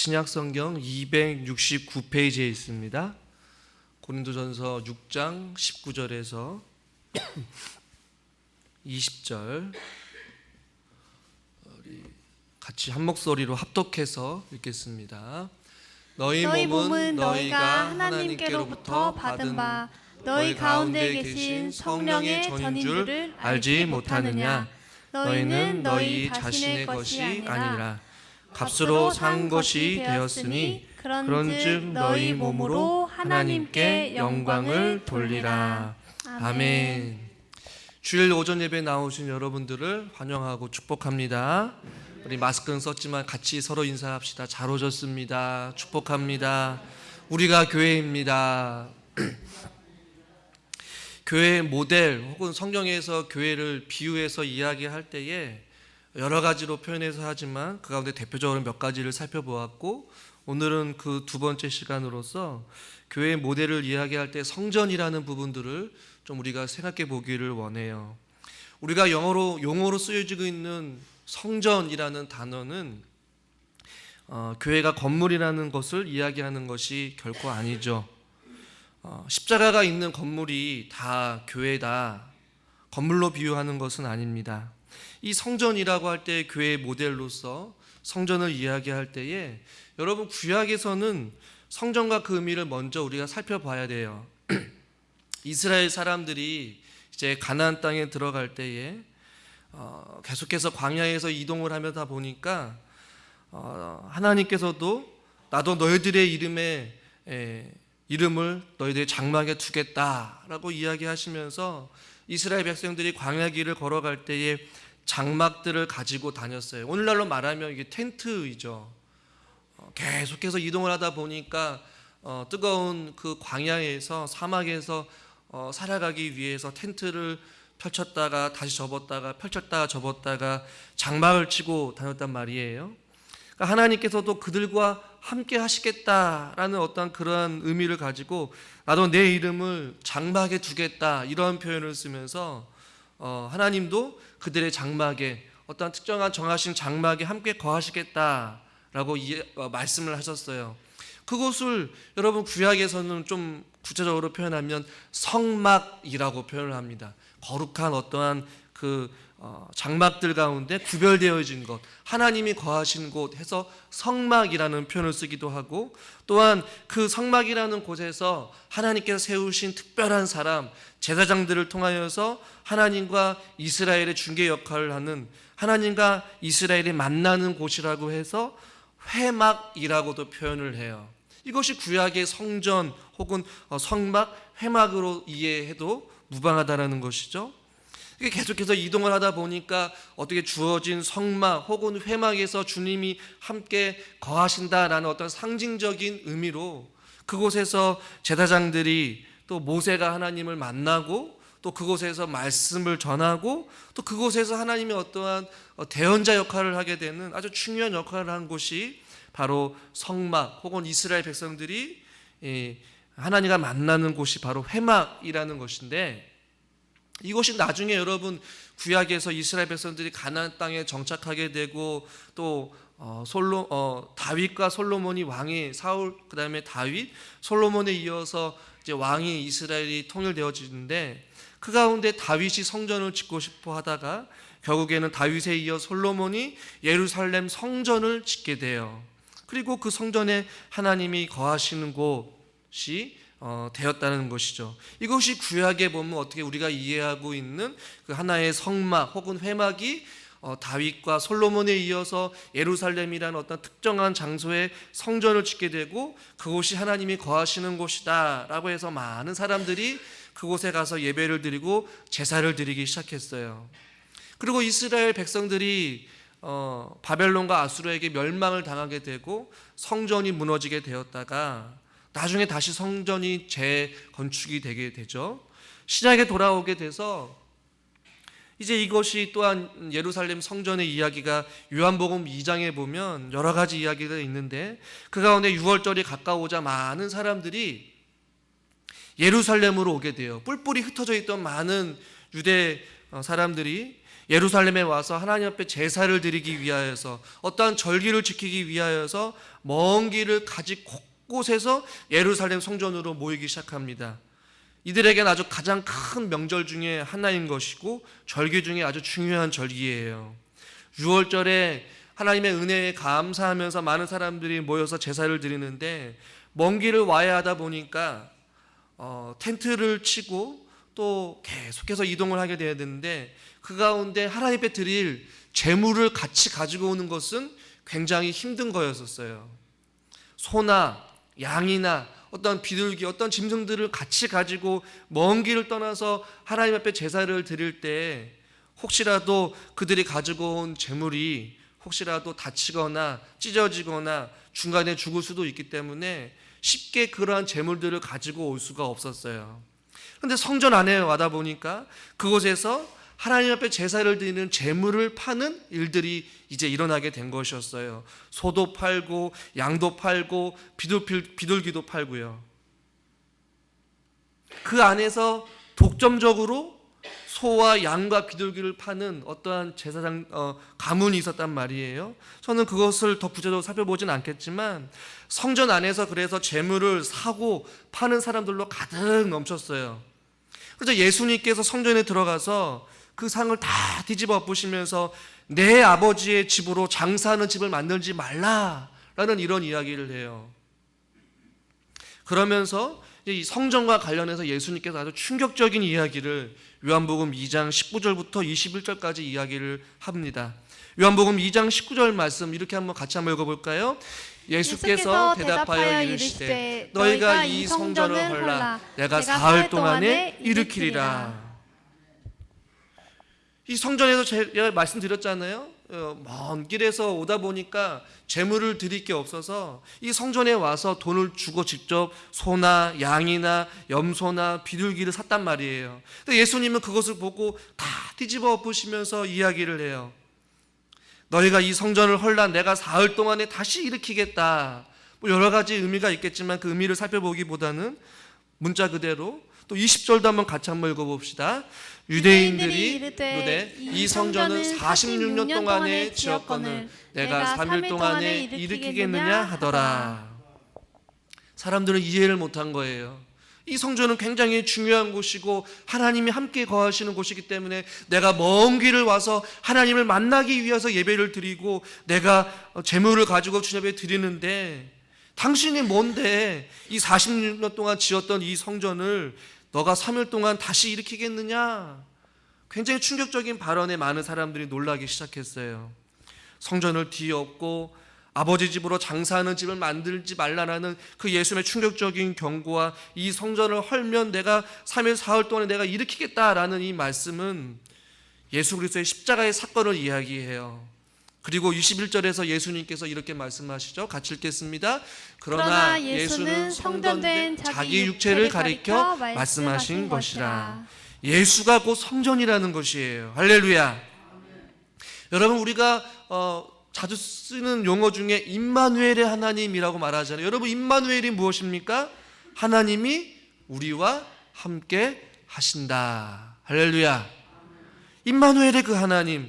신약성경 269페이지에 있습니다. 고린도전서 6장 19절에서 20절 우리 같이 한 목소리로 합독해서 읽겠습니다. 너희 몸은 너희가 하나님께로부터 받은 바 너희 가운데 계신 성령의 전인 줄 알지 못하느냐? 너희는 너희 자신의 것이 아니라 값으로 산 것이 되었으니 그런즉 너희 몸으로 하나님께 영광을 돌리라. 아멘. 주일 오전 예배에 나오신 여러분들을 환영하고 축복합니다. 우리 마스크는 썼지만 같이 서로 인사합시다. 잘 오셨습니다. 축복합니다. 우리가 교회입니다. 교회의 모델 혹은 성경에서 교회를 비유해서 이야기할 때에 여러 가지로 표현해서 하지만 그 가운데 대표적으로 몇 가지를 살펴보았고, 오늘은 그 두 번째 시간으로서 교회의 모델을 이야기할 때 성전이라는 부분들을 좀 우리가 생각해 보기를 원해요. 우리가 용어로 쓰여지고 있는 성전이라는 단어는 교회가 건물이라는 것을 이야기하는 것이 결코 아니죠. 십자가가 있는 건물이 다 교회다, 건물로 비유하는 것은 아닙니다. 이 성전이라고 할 때 교회의 모델로서 성전을 이야기할 때에 여러분, 구약에서는 성전과 그 의미를 먼저 우리가 살펴봐야 돼요. 이스라엘 사람들이 이제 가나안 땅에 들어갈 때에 계속해서 광야에서 이동을 하면서 보니까 하나님께서도 나도 너희들의 이름을 너희들의 장막에 두겠다라고 이야기하시면서 이스라엘 백성들이 광야 길을 걸어갈 때에 장막들을 가지고 다녔어요. 오늘날로 말하면 이게 텐트이죠. 계속해서 이동을 하다 보니까 뜨거운 그 광야에서, 사막에서 살아가기 위해서 텐트를 펼쳤다가 다시 접었다가 펼쳤다가 접었다가 장막을 치고 다녔단 말이에요. 그러니까 하나님께서도 그들과 함께 하시겠다라는 어떤 그러한 의미를 가지고 나도 내 이름을 장막에 두겠다, 이런 표현을 쓰면서 하나님도 그들의 장막에, 어떤 특정한 정하신 장막에 함께 거하시겠다라고 말씀을 하셨어요. 그곳을 여러분 구약에서는 좀 구체적으로 표현하면 성막이라고 표현을 합니다. 거룩한 어떠한 그 장막들 가운데 구별되어진 것, 하나님이 거하신 곳 해서 성막이라는 표현을 쓰기도 하고, 또한 그 성막이라는 곳에서 하나님께서 세우신 특별한 사람, 제사장들을 통하여서 하나님과 이스라엘의 중개 역할을 하는, 하나님과 이스라엘이 만나는 곳이라고 해서 회막이라고도 표현을 해요. 이것이 구약의 성전 혹은 성막, 회막으로 이해해도 무방하다라는 것이죠. 계속해서 이동을 하다 보니까 어떻게 주어진 성막 혹은 회막에서 주님이 함께 거하신다라는 어떤 상징적인 의미로 그곳에서 제사장들이, 또 모세가 하나님을 만나고, 또 그곳에서 말씀을 전하고, 또 그곳에서 하나님의 어떠한 대언자 역할을 하게 되는 아주 중요한 역할을 한 곳이 바로 성막 혹은 이스라엘 백성들이 하나님과 만나는 곳이 바로 회막이라는 것인데, 이것이 나중에 여러분 구약에서 이스라엘 백성들이 가나안 땅에 정착하게 되고, 또 다윗과 솔로몬이 왕이, 사울 그다음에 다윗, 솔로몬에 이어서 이제 왕이 이스라엘이 통일되어지는데, 그 가운데 다윗이 성전을 짓고 싶어 하다가 결국에는 다윗에 이어 솔로몬이 예루살렘 성전을 짓게 돼요. 그리고 그 성전에 하나님이 거하시는 곳이 되었다는 것이죠. 이것이 구약에 보면 어떻게 우리가 이해하고 있는 그 하나의 성막 혹은 회막이 다윗과 솔로몬에 이어서 예루살렘이라는 어떤 특정한 장소에 성전을 짓게 되고, 그곳이 하나님이 거하시는 곳이다 라고 해서 많은 사람들이 그곳에 가서 예배를 드리고 제사를 드리기 시작했어요. 그리고 이스라엘 백성들이 바벨론과 아수르에게 멸망을 당하게 되고 성전이 무너지게 되었다가 나중에 다시 성전이 재건축이 되게 되죠. 신약에 돌아오게 돼서 이제 이것이 또한 예루살렘 성전의 이야기가 요한복음 2장에 보면 여러 가지 이야기가 있는데, 그 가운데 6월절이 가까우자 많은 사람들이 예루살렘으로 오게 돼요. 뿔뿔이 흩어져 있던 많은 유대 사람들이 예루살렘에 와서 하나님 앞에 제사를 드리기 위하여서, 어떠한 절기를 지키기 위하여서 먼 길을 가지 곳곳에서 예루살렘 성전으로 모이기 시작합니다. 이들에게는 아주 가장 큰 명절 중에 하나인 것이고 절기 중에 아주 중요한 절기예요. 6월절에 하나님의 은혜에 감사하면서 많은 사람들이 모여서 제사를 드리는데, 먼 길을 와야 하다 보니까 텐트를 치고 또 계속해서 이동을 하게 돼야 되는데, 그 가운데 하나님 앞에 드릴 제물을 같이 가지고 오는 것은 굉장히 힘든 거였었어요. 소나 양이나 어떤 비둘기, 어떤 짐승들을 같이 가지고 먼 길을 떠나서 하나님 앞에 제사를 드릴 때 혹시라도 그들이 가지고 온 제물이 혹시라도 다치거나 찢어지거나 중간에 죽을 수도 있기 때문에 쉽게 그러한 제물들을 가지고 올 수가 없었어요. 그런데 성전 안에 와다 보니까 그곳에서 하나님 앞에 제사를 드리는 제물을 파는 일들이 이제 일어나게 된 것이었어요. 소도 팔고 양도 팔고 비둘기도 팔고요. 그 안에서 독점적으로 소와 양과 비둘기를 파는 어떠한 제사장 가문이 있었단 말이에요. 저는 그것을 더 구체적으로 살펴보진 않겠지만 성전 안에서 그래서 제물을 사고 파는 사람들로 가득 넘쳤어요. 그래서 예수님께서 성전에 들어가서 그 상을 다 뒤집어 엎으시면서 내 아버지의 집으로 장사하는 집을 만들지 말라라는 이런 이야기를 해요. 그러면서 이 성전과 관련해서 예수님께서 아주 충격적인 이야기를 요한복음 2장 19절부터 21절까지 이야기를 합니다. 요한복음 2장 19절 말씀 이렇게 같이 한번 읽어볼까요? 예수께서 대답하여 이르시되 너희가 이 성전을 헐라 내가 사흘 동안에 일으키리라. 이 성전에서 제가 말씀드렸잖아요. 먼 길에서 오다 보니까 재물을 드릴 게 없어서 이 성전에 와서 돈을 주고 직접 소나 양이나 염소나 비둘기를 샀단 말이에요. 근데 예수님은 그것을 보고 다 뒤집어 엎으시면서 이야기를 해요. 너희가 이 성전을 헐라 내가 사흘 동안에 다시 일으키겠다. 뭐 여러 가지 의미가 있겠지만 그 의미를 살펴보기보다는 문자 그대로 또 20절도 한번 같이 한번 읽어봅시다. 유대인들이 이르되 이 성전은 46년 동안에 지었거늘 내가 3일 동안에 일으키겠느냐 하더라. 사람들은 이해를 못한 거예요. 이 성전은 굉장히 중요한 곳이고 하나님이 함께 거하시는 곳이기 때문에 내가 먼 길을 와서 하나님을 만나기 위해서 예배를 드리고 내가 제물을 가지고 주님 앞에 드리는데 당신이 뭔데 이 46년 동안 지었던 이 성전을 너가 3일 동안 다시 일으키겠느냐? 굉장히 충격적인 발언에 많은 사람들이 놀라기 시작했어요. 성전을 뒤엎고 아버지 집으로 장사하는 집을 만들지 말라라는 그 예수님의 충격적인 경고와 이 성전을 헐면 내가 3일 사흘 동안에 내가 일으키겠다라는 이 말씀은 예수 그리스도의 십자가의 사건을 이야기해요. 그리고 21절에서 예수님께서 이렇게 말씀하시죠. 같이 읽겠습니다. 그러나 예수는 성전된 자기 육체를 가리켜 말씀하신 것이라. 예수가 곧 성전이라는 것이에요. 할렐루야. 여러분 우리가 자주 쓰는 용어 중에 임마누엘의 하나님이라고 말하잖아요. 여러분 임마누엘이 무엇입니까? 하나님이 우리와 함께 하신다. 할렐루야. 임마누엘의 그 하나님,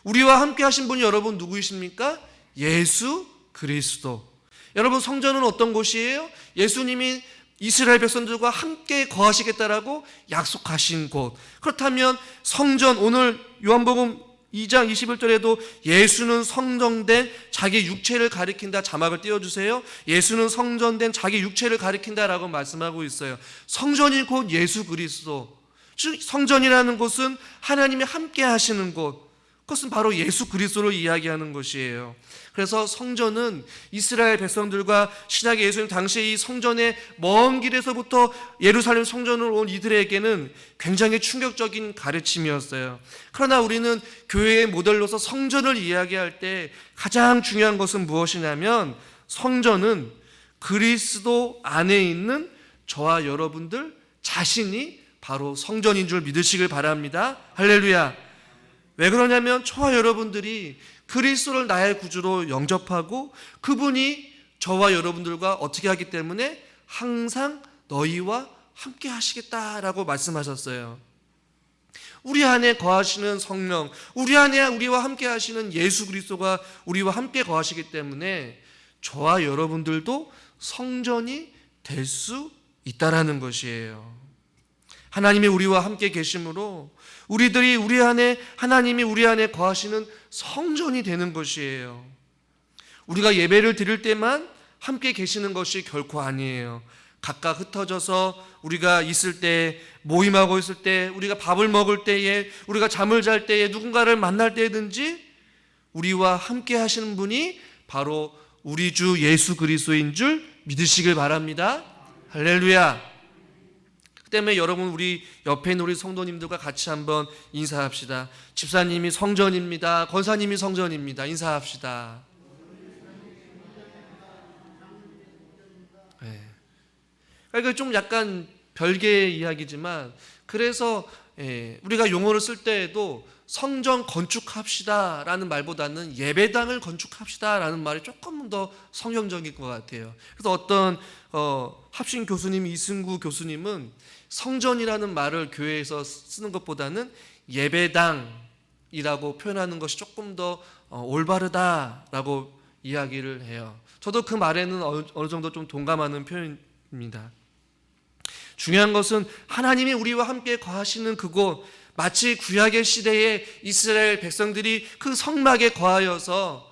우리와 함께 하신 분이 여러분 누구이십니까? 예수 그리스도. 여러분 성전은 어떤 곳이에요? 예수님이 이스라엘 백성들과 함께 거하시겠다라고 약속하신 곳. 그렇다면 성전, 오늘 요한복음 2장 21절에도 예수는 성전된 자기 육체를 가리킨다 자막을 띄워주세요. 예수는 성전된 자기 육체를 가리킨다라고 말씀하고 있어요. 성전이 곧 예수 그리스도. 즉 성전이라는 곳은 하나님이 함께 하시는 곳, 그것은 바로 예수 그리스도를 이야기하는 것이에요. 그래서 성전은 이스라엘 백성들과 신약의 예수님 당시에 이 성전의 먼 길에서부터 예루살렘 성전을 온 이들에게는 굉장히 충격적인 가르침이었어요. 그러나 우리는 교회의 모델로서 성전을 이야기할 때 가장 중요한 것은 무엇이냐면 성전은 그리스도 안에 있는 저와 여러분들 자신이 바로 성전인 줄 믿으시길 바랍니다. 할렐루야. 왜 그러냐면 저와 여러분들이 그리스도를 나의 구주로 영접하고 그분이 저와 여러분들과 어떻게 하기 때문에 항상 너희와 함께 하시겠다라고 말씀하셨어요. 우리 안에 거하시는 성령, 우리 안에 우리와 함께 하시는 예수 그리스도가 우리와 함께 거하시기 때문에 저와 여러분들도 성전이 될 수 있다라는 것이에요. 하나님이 우리와 함께 계심으로 우리들이 하나님이 우리 안에 거하시는 성전이 되는 것이에요. 우리가 예배를 드릴 때만 함께 계시는 것이 결코 아니에요. 각각 흩어져서 우리가 있을 때, 모임하고 있을 때, 우리가 밥을 먹을 때에, 우리가 잠을 잘 때에, 누군가를 만날 때든지 우리와 함께 하시는 분이 바로 우리 주 예수 그리스도인 줄 믿으시길 바랍니다. 할렐루야. 그 때문에 여러분, 우리 옆에 있는 우리 성도님들과 같이 한번 인사합시다. 집사님이 성전입니다. 권사님이 성전입니다. 인사합시다. 네. 그러니까 좀 약간 별개의 이야기지만, 그래서 우리가 용어를 쓸 때에도 성전 건축합시다 라는 말보다는 예배당을 건축합시다 라는 말이 조금 더 성경적인 것 같아요. 그래서 어떤 합신 교수님 이승구 교수님은 성전이라는 말을 교회에서 쓰는 것보다는 예배당이라고 표현하는 것이 조금 더 올바르다라고 이야기를 해요. 저도 그 말에는 어느 정도 좀 동감하는 표현입니다. 중요한 것은 하나님이 우리와 함께 거하시는 그곳, 마치 구약의 시대에 이스라엘 백성들이 그 성막에 거하여서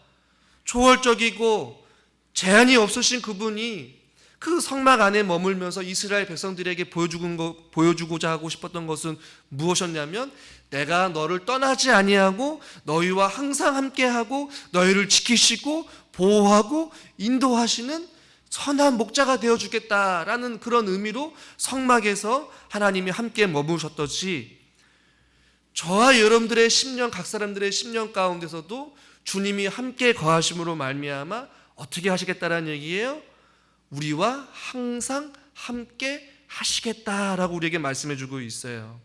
초월적이고 제한이 없으신 그분이 그 성막 안에 머물면서 이스라엘 백성들에게 보여주고자 하고 싶었던 것은 무엇이었냐면, 내가 너를 떠나지 아니하고 너희와 항상 함께하고 너희를 지키시고 보호하고 인도하시는 선한 목자가 되어주겠다라는 그런 의미로 성막에서 하나님이 함께 머무셨듯이, 저와 여러분들의 심령, 각 사람들의 심령 가운데서도 주님이 함께 거하심으로 말미암아 어떻게 하시겠다라는 얘기예요? 우리와 항상 함께 하시겠다라고 우리에게 말씀해주고 있어요.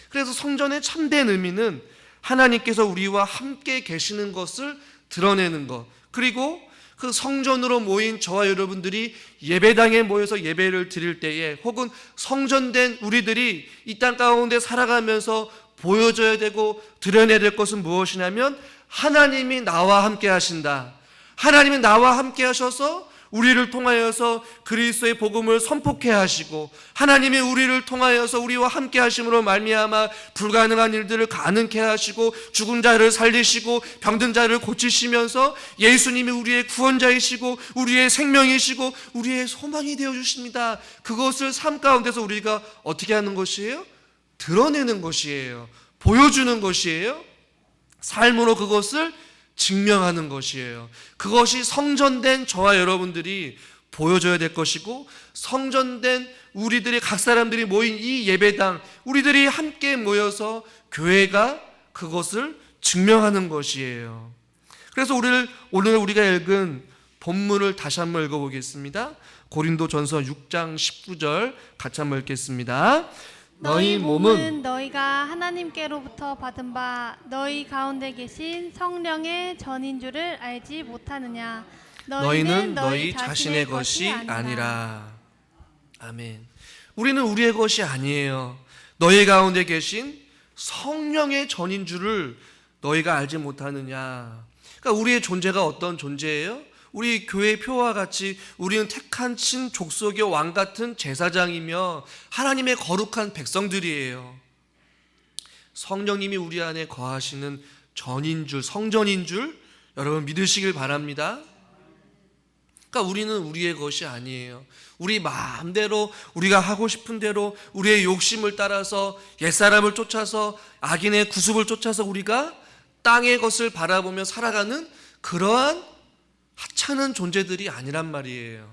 그래서 성전의 참된 의미는 하나님께서 우리와 함께 계시는 것을 드러내는 것, 그리고 그 성전으로 모인 저와 여러분들이 예배당에 모여서 예배를 드릴 때에, 혹은 성전된 우리들이 이 땅 가운데 살아가면서 보여줘야 되고 드러내야 될 것은 무엇이냐면, 하나님이 나와 함께 하신다. 하나님이 나와 함께 하셔서 우리를 통하여서 그리스도의 복음을 선포케 하시고, 하나님이 우리를 통하여서 우리와 함께 하심으로 말미암아 불가능한 일들을 가능케 하시고, 죽은 자를 살리시고 병든 자를 고치시면서 예수님이 우리의 구원자이시고 우리의 생명이시고 우리의 소망이 되어 주십니다. 그것을 삶 가운데서 우리가 어떻게 하는 것이에요? 드러내는 것이에요. 보여주는 것이에요. 삶으로 그것을 증명하는 것이에요. 그것이 성전된 저와 여러분들이 보여줘야 될 것이고, 성전된 우리들이, 각 사람들이 모인 이 예배당, 우리들이 함께 모여서 교회가 그것을 증명하는 것이에요. 그래서 오늘 우리가 읽은 본문을 다시 한번 읽어보겠습니다. 고린도전서 6장 19절 같이 한번 읽겠습니다. 너희 몸은 너희가 하나님께로부터 받은 바 너희 가운데 계신 성령의 전인 줄을 알지 못하느냐. 너희는 너희 자신의 것이 아니라. 아멘. 우리는 우리의 것이 아니에요. 너희 가운데 계신 성령의 전인 줄을 너희가 알지 못하느냐. 그러니까 우리의 존재가 어떤 존재예요? 우리 교회 표와 같이 우리는 택한 친 족속의 왕 같은 제사장이며 하나님의 거룩한 백성들이에요. 성령님이 우리 안에 거하시는 전인 줄, 성전인 줄 여러분 믿으시길 바랍니다. 그러니까 우리는 우리의 것이 아니에요. 우리 마음대로, 우리가 하고 싶은 대로, 우리의 욕심을 따라서, 옛사람을 쫓아서, 악인의 구습을 쫓아서 우리가 땅의 것을 바라보며 살아가는 그러한 하찮은 존재들이 아니란 말이에요.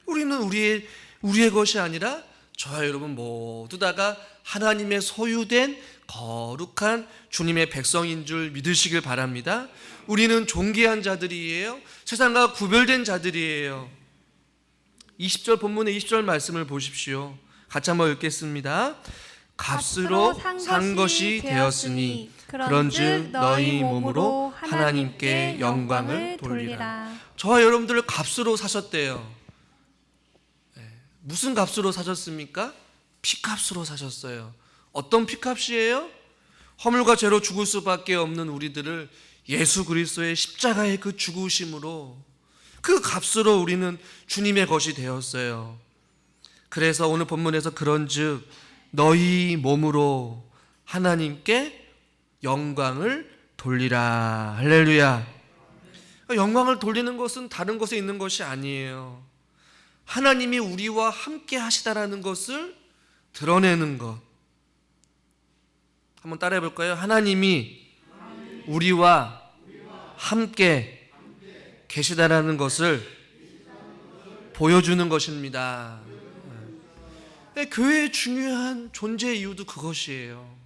우리는 우리의 것이 아니라 저와 여러분 모두 다가 하나님의 소유된 거룩한 주님의 백성인 줄 믿으시길 바랍니다. 우리는 존귀한 자들이에요. 세상과 구별된 자들이에요. 20절 본문의 20절 말씀을 보십시오. 같이 한번 읽겠습니다. 값으로 산 것이 되었으니 그런즉 너희 몸으로 하나님께 영광을 돌리라. 저와 여러분들을 값으로 사셨대요. 무슨 값으로 사셨습니까? 피값으로 사셨어요. 어떤 피값이에요? 허물과 죄로 죽을 수밖에 없는 우리들을 예수 그리스도의 십자가의 그 죽으심으로, 그 값으로 우리는 주님의 것이 되었어요. 그래서 오늘 본문에서 그런즉 너희 몸으로 하나님께 영광을 돌리라. 할렐루야. 영광을 돌리는 것은 다른 것에 있는 것이 아니에요. 하나님이 우리와 함께 하시다라는 것을 드러내는 것. 한번 따라해 볼까요? 하나님이 우리와 함께 계시다라는 것을 보여주는 것입니다. 교회의 중요한 존재 이유도 그것이에요.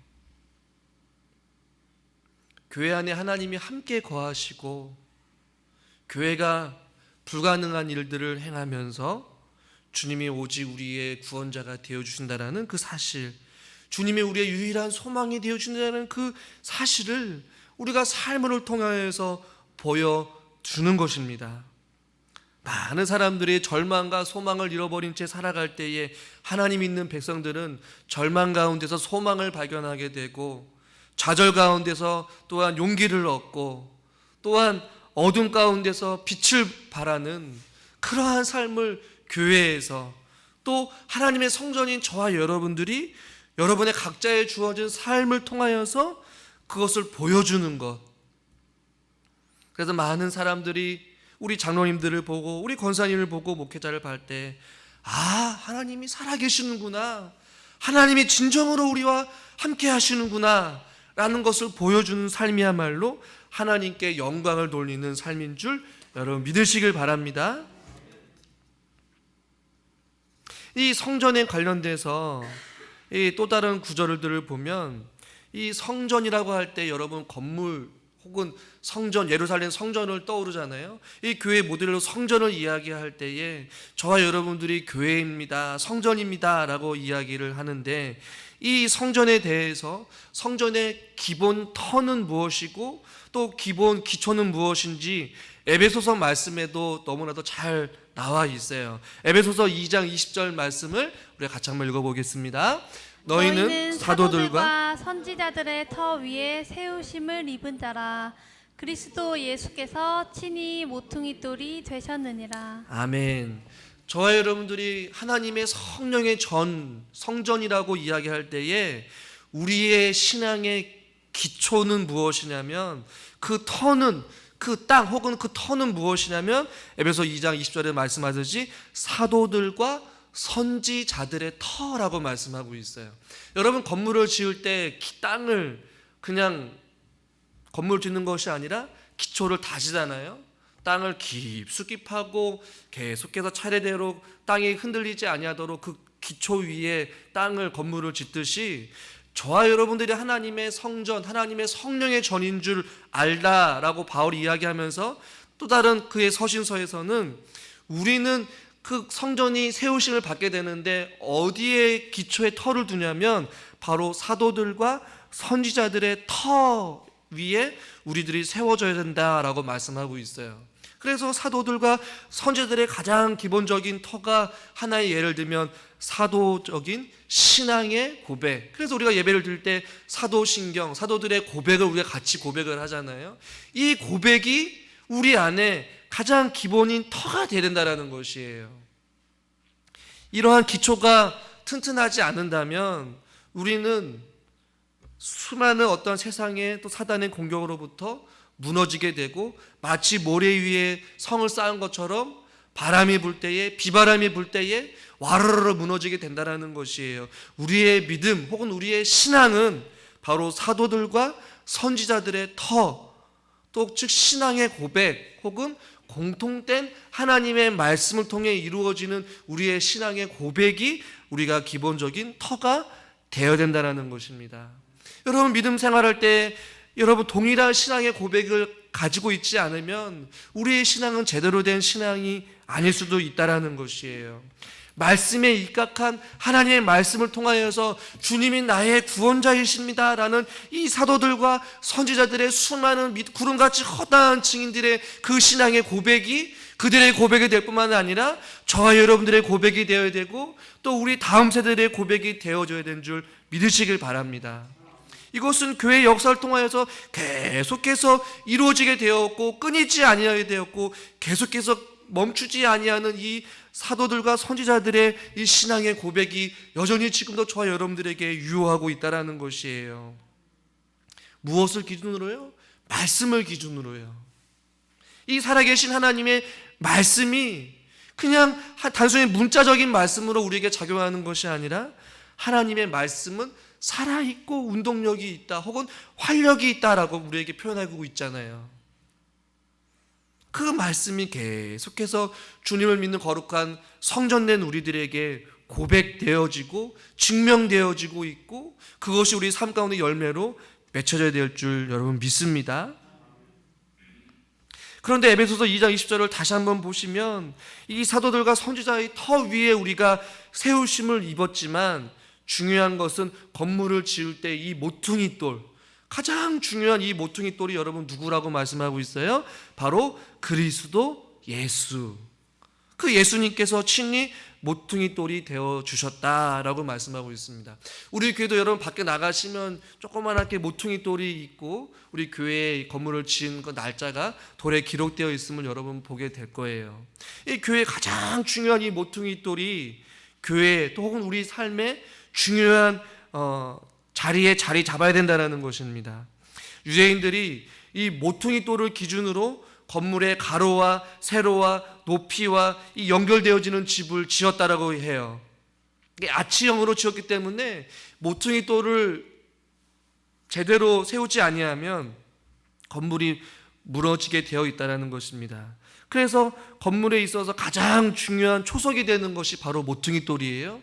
교회 안에 하나님이 함께 거하시고 교회가 불가능한 일들을 행하면서 주님이 오직 우리의 구원자가 되어주신다는 그 사실, 주님이 우리의 유일한 소망이 되어주신다는 그 사실을 우리가 삶을 통하여서 보여주는 것입니다. 많은 사람들이 절망과 소망을 잃어버린 채 살아갈 때에 하나님 있는 백성들은 절망 가운데서 소망을 발견하게 되고, 좌절 가운데서 또한 용기를 얻고, 또한 어둠 가운데서 빛을 발하는 그러한 삶을 교회에서, 또 하나님의 성전인 저와 여러분들이 여러분의 각자의 주어진 삶을 통하여서 그것을 보여주는 것. 그래서 많은 사람들이 우리 장로님들을 보고 우리 권사님을 보고 목회자를 볼 때, 하나님이 살아계시는구나, 하나님이 진정으로 우리와 함께 하시는구나 라는 것을 보여주는 삶이야말로 하나님께 영광을 돌리는 삶인 줄 여러분 믿으시길 바랍니다. 이 성전에 관련돼서 또 다른 구절들을 보면, 이 성전이라고 할 때 여러분 건물 혹은 성전, 예루살렘 성전을 떠오르잖아요. 이 교회 모델로 성전을 이야기할 때에 저와 여러분들이 교회입니다, 성전입니다 라고 이야기를 하는데, 이 성전에 대해서 성전의 기본 터는 무엇이고 또 기본 기초는 무엇인지 에베소서 말씀에도 너무나도 잘 나와 있어요. 에베소서 2장 20절 말씀을 우리가 같이 한번 읽어보겠습니다. 너희는 사도들과 선지자들의 터 위에 세우심을 입은 자라. 그리스도 예수께서 친히 모퉁이 돌이 되셨느니라. 아멘. 저와 여러분들이 하나님의 성령의 성전이라고 이야기할 때에 우리의 신앙의 기초는 무엇이냐면, 그 터는, 그 땅 혹은 그 터는 무엇이냐면 에베소 2장 20절에 말씀하듯이 사도들과 선지자들의 터라고 말씀하고 있어요. 여러분 건물을 지을 때 땅을 그냥 건물 짓는 것이 아니라 기초를 다지잖아요. 땅을 깊숙이 파고 계속해서 차례대로 땅이 흔들리지 아니하도록 그 기초 위에 땅을 건물을 짓듯이 저와 여러분들이 하나님의 성전, 하나님의 성령의 전인 줄 알다라고 바울이 이야기하면서, 또 다른 그의 서신서에서는 우리는 그 성전이 세우심을 받게 되는데 어디에 기초에 터를 두냐면 바로 사도들과 선지자들의 터 위에 우리들이 세워져야 된다라고 말씀하고 있어요. 그래서 사도들과 선지자들의 가장 기본적인 터가 하나의 예를 들면 사도적인 신앙의 고백. 그래서 우리가 예배를 드릴 때 사도신경, 사도들의 고백을 우리가 같이 고백을 하잖아요. 이 고백이 우리 안에 가장 기본인 터가 되어야 된다는 것이에요. 이러한 기초가 튼튼하지 않는다면 우리는 수많은 어떤 세상의 또 사단의 공격으로부터 무너지게 되고, 마치 모래 위에 성을 쌓은 것처럼 바람이 불 때에, 비바람이 불 때에 와르르 무너지게 된다는 것이에요. 우리의 믿음 혹은 우리의 신앙은 바로 사도들과 선지자들의 터, 또 즉 신앙의 고백 혹은 공통된 하나님의 말씀을 통해 이루어지는 우리의 신앙의 고백이 우리가 기본적인 터가 되어야 된다는 것입니다. 여러분 믿음 생활할 때 여러분 동일한 신앙의 고백을 가지고 있지 않으면 우리의 신앙은 제대로 된 신앙이 아닐 수도 있다는 것이에요. 말씀에 입각한 하나님의 말씀을 통하여서 주님이 나의 구원자이십니다 라는 이 사도들과 선지자들의 수많은 구름같이 허다한 증인들의 그 신앙의 고백이 그들의 고백이 될 뿐만 아니라 저와 여러분들의 고백이 되어야 되고 또 우리 다음 세대들의 고백이 되어줘야 되는 줄 믿으시길 바랍니다. 이것은 교회의 역사를 통하여서 계속해서 이루어지게 되었고 끊이지 아니하게 되었고 계속해서 멈추지 아니하는 이 사도들과 선지자들의 이 신앙의 고백이 여전히 지금도 저와 여러분들에게 유효하고 있다는 것이에요. 무엇을 기준으로요? 말씀을 기준으로요. 이 살아계신 하나님의 말씀이 그냥 단순히 문자적인 말씀으로 우리에게 작용하는 것이 아니라 하나님의 말씀은 살아있고 운동력이 있다 혹은 활력이 있다라고 우리에게 표현하고 있잖아요. 그 말씀이 계속해서 주님을 믿는 거룩한 성전된 우리들에게 고백되어지고 증명되어지고 있고 그것이 우리 삶 가운데 열매로 맺혀져야 될 줄 여러분 믿습니다. 그런데 에베소서 2장 20절을 다시 한번 보시면 이 사도들과 선지자의 터 위에 우리가 세우심을 입었지만 중요한 것은 건물을 지을 때 이 모퉁이 돌, 가장 중요한 이 모퉁이 돌이 여러분 누구라고 말씀하고 있어요? 바로 그리스도 예수. 그 예수님께서 친히 모퉁이 돌이 되어 주셨다라고 말씀하고 있습니다. 우리 교회도 여러분 밖에 나가시면 조그만하게 모퉁이 돌이 있고 우리 교회의 건물을 지은 그 날짜가 돌에 기록되어 있음을 여러분 보게 될 거예요. 이 교회의 가장 중요한 이 모퉁이 돌이 교회 또 혹은 우리 삶의 중요한 자리에 자리 잡아야 된다는 것입니다. 유대인들이 이 모퉁이 돌을 기준으로 건물의 가로와 세로와 높이와 이 연결되어지는 집을 지었다라고 해요. 아치형으로 지었기 때문에 모퉁이 돌을 제대로 세우지 아니하면 건물이 무너지게 되어 있다는 것입니다. 그래서 건물에 있어서 가장 중요한 초석이 되는 것이 바로 모퉁이 돌이에요.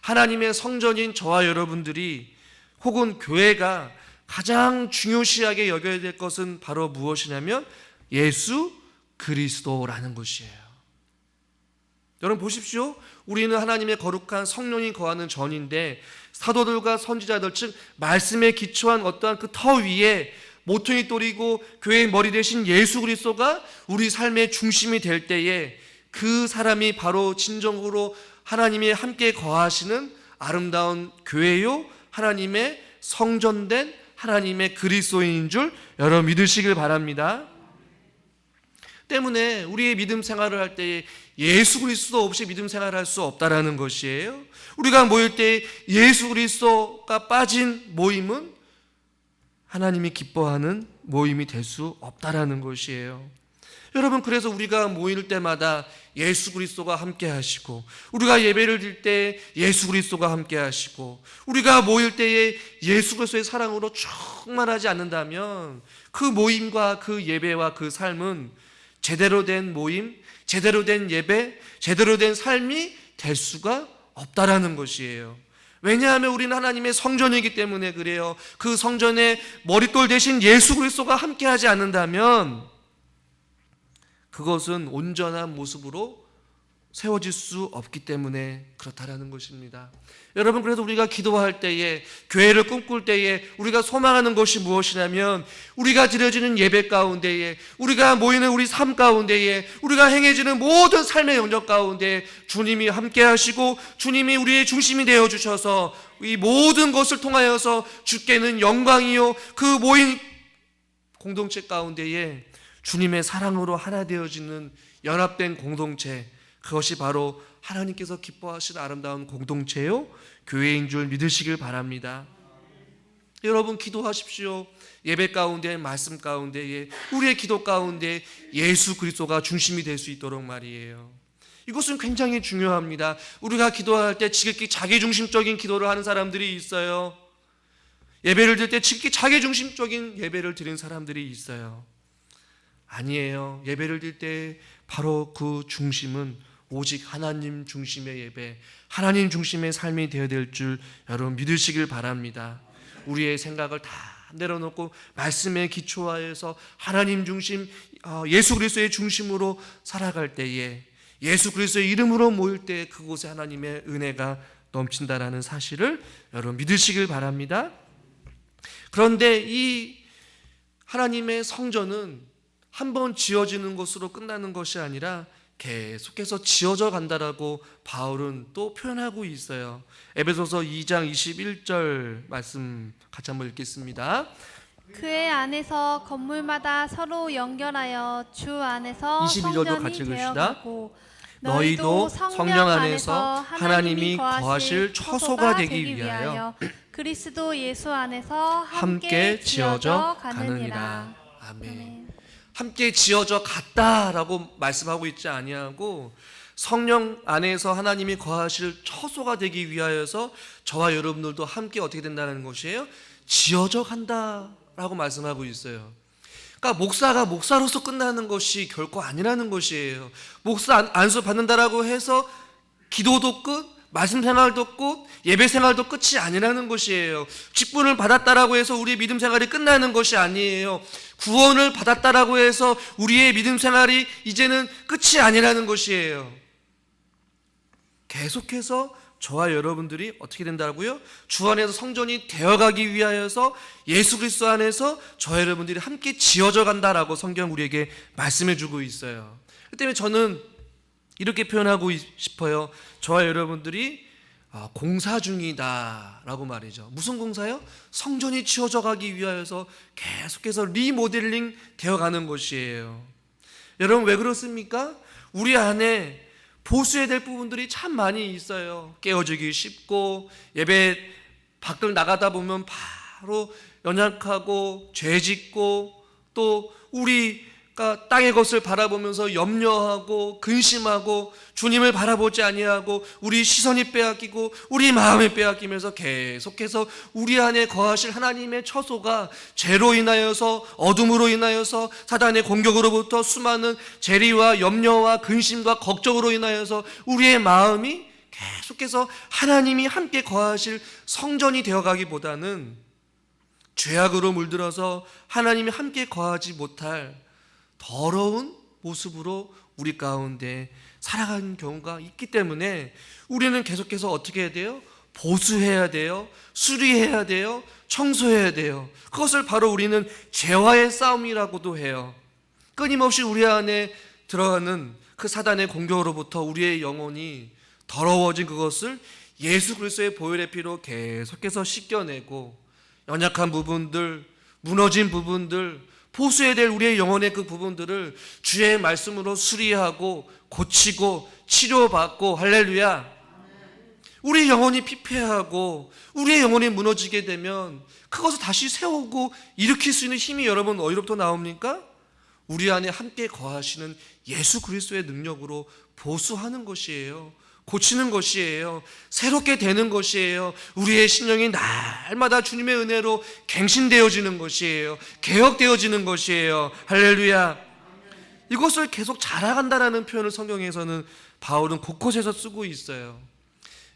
하나님의 성전인 저와 여러분들이 혹은 교회가 가장 중요시하게 여겨야 될 것은 바로 무엇이냐면 예수 그리스도라는 것이에요. 여러분 보십시오. 우리는 하나님의 거룩한 성령이 거하는 전인데 사도들과 선지자들 즉 말씀에 기초한 어떠한 그 터 위에 모퉁이 돌이고 교회의 머리 대신 예수 그리스도가 우리 삶의 중심이 될 때에 그 사람이 바로 진정으로 하나님이 함께 거하시는 아름다운 교회요 하나님의 성전된 하나님의 그리스도인인 줄 여러분 믿으시길 바랍니다. 때문에 우리의 믿음 생활을 할 때에 예수 그리스도 없이 믿음 생활을 할 수 없다라는 것이에요. 우리가 모일 때 예수 그리스도가 빠진 모임은 하나님이 기뻐하는 모임이 될 수 없다라는 것이에요. 여러분 그래서 우리가 모일 때마다 예수 그리스도가 함께 하시고 우리가 예배를 드릴 때 예수 그리스도가 함께 하시고 우리가 모일 때에 예수 그리스도의 사랑으로 충만하지 않는다면 그 모임과 그 예배와 그 삶은 제대로 된 모임, 제대로 된 예배, 제대로 된 삶이 될 수가 없다라는 것이에요. 왜냐하면 우리는 하나님의 성전이기 때문에 그래요. 그 성전에 머릿돌 대신 예수 그리스도가 함께하지 않는다면 그것은 온전한 모습으로 세워질 수 없기 때문에 그렇다라는 것입니다. 여러분 그래서 우리가 기도할 때에 교회를 꿈꿀 때에 우리가 소망하는 것이 무엇이냐면 우리가 드려지는 예배 가운데에 우리가 모이는 우리 삶 가운데에 우리가 행해지는 모든 삶의 영역 가운데 주님이 함께 하시고 주님이 우리의 중심이 되어 주셔서 이 모든 것을 통하여서 주께는 영광이요 그 모인 공동체 가운데에 주님의 사랑으로 하나 되어지는 연합된 공동체 그것이 바로 하나님께서 기뻐하시는 아름다운 공동체요 교회인 줄 믿으시길 바랍니다. 여러분 기도하십시오. 예배 가운데 말씀 가운데에 우리의 기도 가운데 예수 그리스도가 중심이 될 수 있도록 말이에요. 이것은 굉장히 중요합니다. 우리가 기도할 때 지극히 자기중심적인 기도를 하는 사람들이 있어요. 예배를 드릴 때 지극히 자기중심적인 예배를 드리는 사람들이 있어요. 아니에요. 예배를 드릴 때 바로 그 중심은 오직 하나님 중심의 예배, 하나님 중심의 삶이 되어야 될 줄 여러분 믿으시길 바랍니다. 우리의 생각을 다 내려놓고 말씀에 기초하여서 하나님 중심, 예수 그리스도의 중심으로 살아갈 때에 예수 그리스도의 이름으로 모일 때 그곳에 하나님의 은혜가 넘친다라는 사실을 여러분 믿으시길 바랍니다. 그런데 이 하나님의 성전은 한 번 지어지는 것으로 끝나는 것이 아니라 계속해서 지어져 간다라고 바울은 또 표현하고 있어요. 에베소서 2장 21절 말씀 같이 한번 읽겠습니다. 그의 안에서 건물마다 서로 연결하여 주 안에서 21절도 성전이 같이 읽읍시다. 되어가고 너희도 성령 안에서 하나님이 거하실 처소가 되기 위하여 그리스도 예수 안에서 함께 지어져 가느니라. 아멘. 함께 지어져 갔다라고 말씀하고 있지 아니하고 성령 안에서 하나님이 거하실 처소가 되기 위하여서 저와 여러분들도 함께 어떻게 된다는 것이에요? 지어져 간다라고 말씀하고 있어요. 그러니까 목사가 목사로서 끝나는 것이 결코 아니라는 것이에요. 목사 안수 받는다라고 해서 기도도 끝, 말씀 생활도 끝, 예배 생활도 끝이 아니라는 것이에요. 직분을 받았다라고 해서 우리의 믿음 생활이 끝나는 것이 아니에요. 구원을 받았다라고 해서 우리의 믿음 생활이 이제는 끝이 아니라는 것이에요. 계속해서 저와 여러분들이 어떻게 된다고요? 주 안에서 성전이 되어가기 위하여서 예수 그리스도 안에서 저와 여러분들이 함께 지어져 간다라고 성경 우리에게 말씀해 주고 있어요. 그 때문에 저는 이렇게 표현하고 싶어요. 저와 여러분들이 공사 중이다라고 말이죠. 무슨 공사요? 성전이 지어져 가기 위하여서 계속해서 리모델링 되어가는 것이에요. 여러분 왜 그렇습니까? 우리 안에 보수해야 될 부분들이 참 많이 있어요. 깨어지기 쉽고 예배 밖을 나가다 보면 바로 연약하고 죄짓고 또 우리가 땅의 것을 바라보면서 염려하고 근심하고 주님을 바라보지 아니하고 우리 시선이 빼앗기고 우리 마음이 빼앗기면서 계속해서 우리 안에 거하실 하나님의 처소가 죄로 인하여서 어둠으로 인하여서 사단의 공격으로부터 수많은 재리와 염려와 근심과 걱정으로 인하여서 우리의 마음이 계속해서 하나님이 함께 거하실 성전이 되어가기보다는 죄악으로 물들어서 하나님이 함께 거하지 못할 더러운 모습으로 우리 가운데 살아가는 경우가 있기 때문에 우리는 계속해서 어떻게 해야 돼요? 보수해야 돼요. 수리해야 돼요. 청소해야 돼요. 그것을 바로 우리는 죄와의 싸움이라고도 해요. 끊임없이 우리 안에 들어가는 그 사단의 공격으로부터 우리의 영혼이 더러워진 그것을 예수 그리스도의 보혈의 피로 계속해서 씻겨내고 연약한 부분들, 무너진 부분들, 보수해야 될 우리의 영혼의 그 부분들을 주의 말씀으로 수리하고 고치고 치료받고 할렐루야. 우리 영혼이 피폐하고 우리의 영혼이 무너지게 되면 그것을 다시 세우고 일으킬 수 있는 힘이 여러분 어디로부터 나옵니까? 우리 안에 함께 거하시는 예수 그리스도의 능력으로 보수하는 것이에요. 고치는 것이에요. 새롭게 되는 것이에요. 우리의 심령이 날마다 주님의 은혜로 갱신되어지는 것이에요. 개혁되어지는 것이에요. 할렐루야. 이것을 계속 자라간다라는 표현을 성경에서는 바울은 곳곳에서 쓰고 있어요.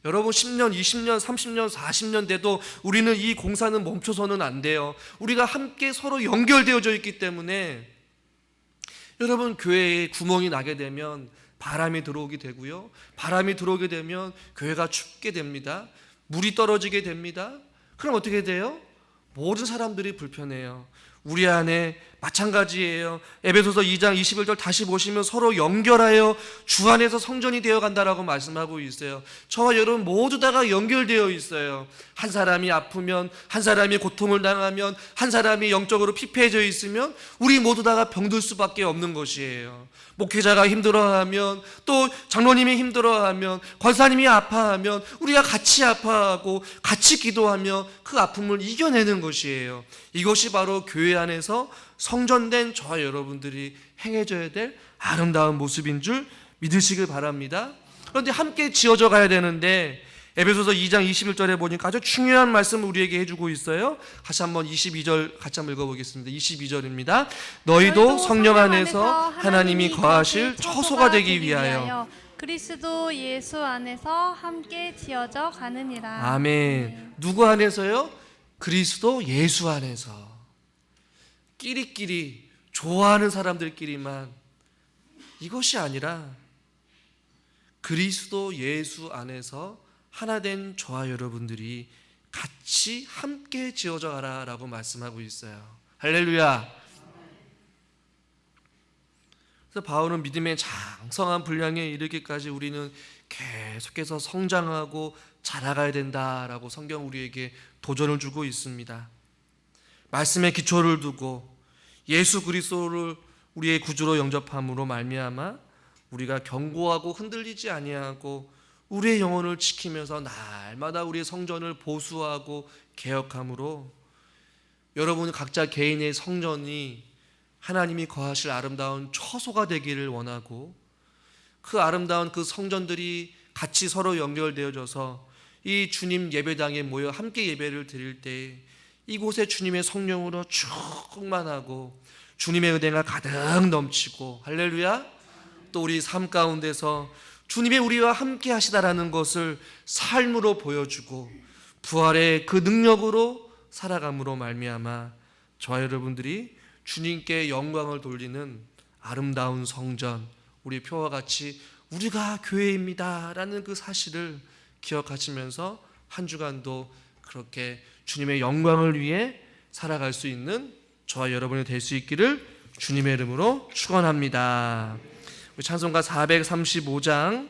여러분 10년, 20년, 30년, 40년 돼도 우리는 이 공사는 멈춰서는 안 돼요. 우리가 함께 서로 연결되어져 있기 때문에 여러분 교회에 구멍이 나게 되면 바람이 들어오게 되고요. 바람이 들어오게 되면 교회가 춥게 됩니다. 물이 떨어지게 됩니다. 그럼 어떻게 돼요? 모든 사람들이 불편해요. 우리 안에 마찬가지예요. 에베소서 2장 21절 다시 보시면 서로 연결하여 주 안에서 성전이 되어 간다라고 말씀하고 있어요. 저와 여러분 모두 다가 연결되어 있어요. 한 사람이 아프면, 한 사람이 고통을 당하면, 한 사람이 영적으로 피폐해져 있으면 우리 모두 다가 병들 수밖에 없는 것이에요. 목회자가 힘들어하면, 또 장로님이 힘들어하면, 권사님이 아파하면 우리가 같이 아파하고 같이 기도하며 그 아픔을 이겨내는 것이에요. 이것이 바로 교회 안에서 성전된 저와 여러분들이 행해져야 될 아름다운 모습인 줄 믿으시길 바랍니다. 그런데 함께 지어져 가야 되는데 에베소서 2장 21절에 보니까 아주 중요한 말씀을 우리에게 해주고 있어요. 다시 한번 22절 같이 한번 읽어보겠습니다. 22절입니다. 너희도 성령 안에서 하나님이 거하실 처소가 되기 위하여 그리스도 예수 안에서 함께 지어져 가느니라. 아멘. 누구 안에서요? 그리스도 예수 안에서. 끼리끼리 좋아하는 사람들끼리만 이것이 아니라 그리스도 예수 안에서 하나 된 저와 여러분들이 같이 함께 지어져 가라라고 말씀하고 있어요. 할렐루야. 그래서 바울은 믿음의 장성한 분량에 이르기까지 우리는 계속해서 성장하고 자라가야 된다라고 성경 우리에게 도전을 주고 있습니다. 말씀의 기초를 두고 예수 그리스도를 우리의 구주로 영접함으로 말미암아 우리가 견고하고 흔들리지 아니하고 우리의 영혼을 지키면서 날마다 우리의 성전을 보수하고 개혁함으로 여러분 각자 개인의 성전이 하나님이 거하실 아름다운 처소가 되기를 원하고 그 아름다운 그 성전들이 같이 서로 연결되어져서 이 주님 예배당에 모여 함께 예배를 드릴 때 이곳에 주님의 성령으로 충만하고 주님의 은혜가 가득 넘치고 할렐루야, 또 우리 삶 가운데서 주님의 우리와 함께 하시다라는 것을 삶으로 보여주고 부활의 그 능력으로 살아감으로 말미암아 저와 여러분들이 주님께 영광을 돌리는 아름다운 성전, 우리 표와 같이 우리가 교회입니다 라는 그 사실을 기억하시면서 한 주간도 그렇게 주님의 영광을 위해 살아갈 수 있는 저와 여러분이 될 수 있기를 주님의 이름으로 축원합니다. 우리 찬송가 435장